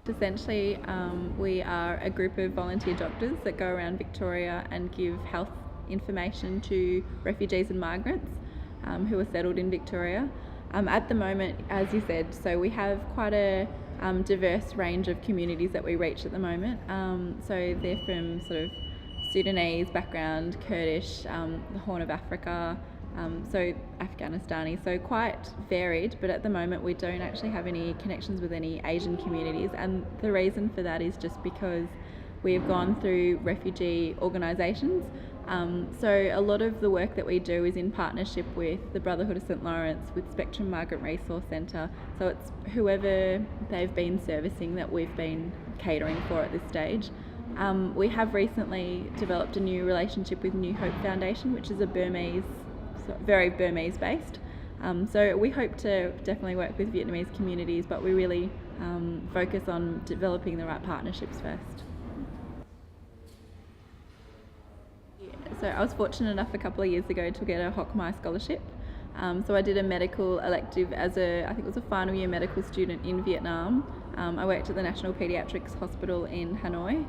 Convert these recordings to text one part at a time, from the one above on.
Essentially, we are a group of volunteer doctors that go around Victoria and give health information to refugees and migrants who are settled in Victoria. At the moment, as you said, so we have quite a diverse range of communities that we reach at the moment. So they're from sort of Sudanese background, Kurdish, the Horn of Africa, so Afghanistani, so quite varied, but at the moment we don't actually have any connections with any Asian communities, and the reason for that is just because we've gone through refugee organisations. So a lot of the work that we do is in partnership with the Brotherhood of St Lawrence, with Spectrum Migrant Resource Centre, so it's whoever they've been servicing that we've been catering for at this stage. We have recently developed a new relationship with New Hope Foundation, which is a very Burmese based. So we hope to definitely work with Vietnamese communities, but we really focus on developing the right partnerships first. So I was fortunate enough a couple of years ago to get a HOCMI scholarship. So I did a medical elective I think it was a final year medical student in Vietnam. I worked at the National Paediatrics Hospital in Hanoi.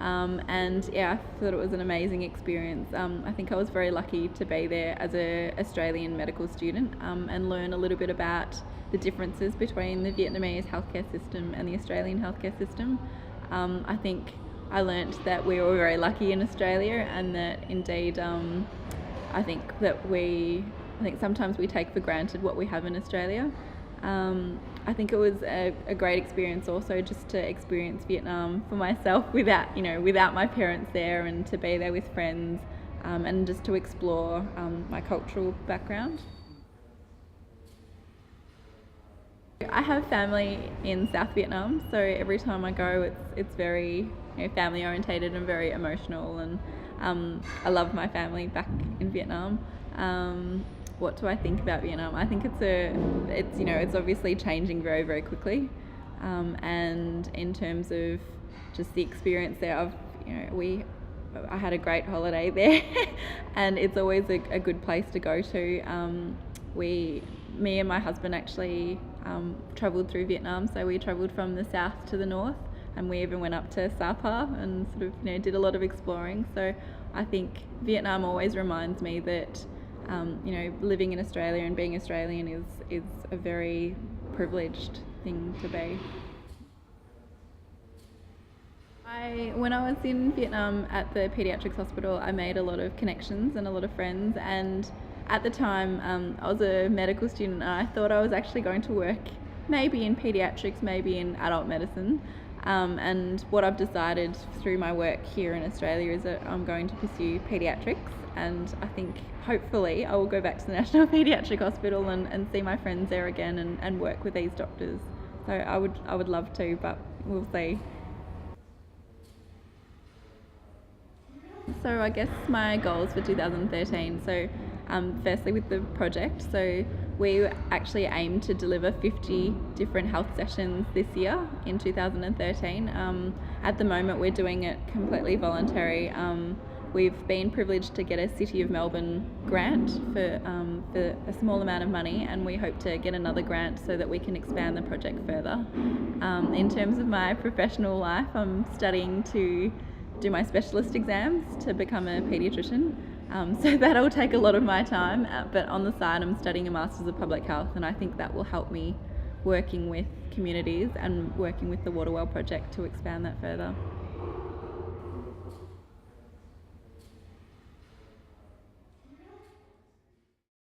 And yeah, I thought it was an amazing experience. I think I was very lucky to be there as an Australian medical student and learn a little bit about the differences between the Vietnamese healthcare system and the Australian healthcare system. I think I learnt that we were very lucky in Australia, and that indeed I think sometimes we take for granted what we have in Australia. I think it was a great experience also just to experience Vietnam for myself without my parents there, and to be there with friends and just to explore my cultural background. I have family in South Vietnam, so every time I go it's very family orientated and very emotional, and I love my family back in Vietnam. What do I think about Vietnam? I think it's obviously changing very, very quickly, and in terms of just the experience there, I had a great holiday there, and it's always a good place to go to. Me and my husband actually travelled through Vietnam, so we travelled from the south to the north, and we even went up to Sapa and sort of did a lot of exploring. So I think Vietnam always reminds me that living in Australia and being Australian is a very privileged thing to be. When I was in Vietnam at the paediatrics hospital, I made a lot of connections and a lot of friends, and at the time I was a medical student, and I thought I was actually going to work maybe in paediatrics, maybe in adult medicine. And what I've decided through my work here in Australia is that I'm going to pursue paediatrics, and I think hopefully I will go back to the National Paediatric Hospital and see my friends there again and work with these doctors. So I would love to, but we'll see. So I guess my goals for 2013, so firstly with the project, so we actually aim to deliver 50 different health sessions this year in 2013. At the moment we're doing it completely voluntary. We've been privileged to get a City of Melbourne grant for a small amount of money, and we hope to get another grant so that we can expand the project further. In terms of my professional life, I'm studying to do my specialist exams to become a paediatrician. So that'll take a lot of my time, but on the side I'm studying a Masters of Public Health, and I think that will help me working with communities and working with the Waterwell project to expand that further.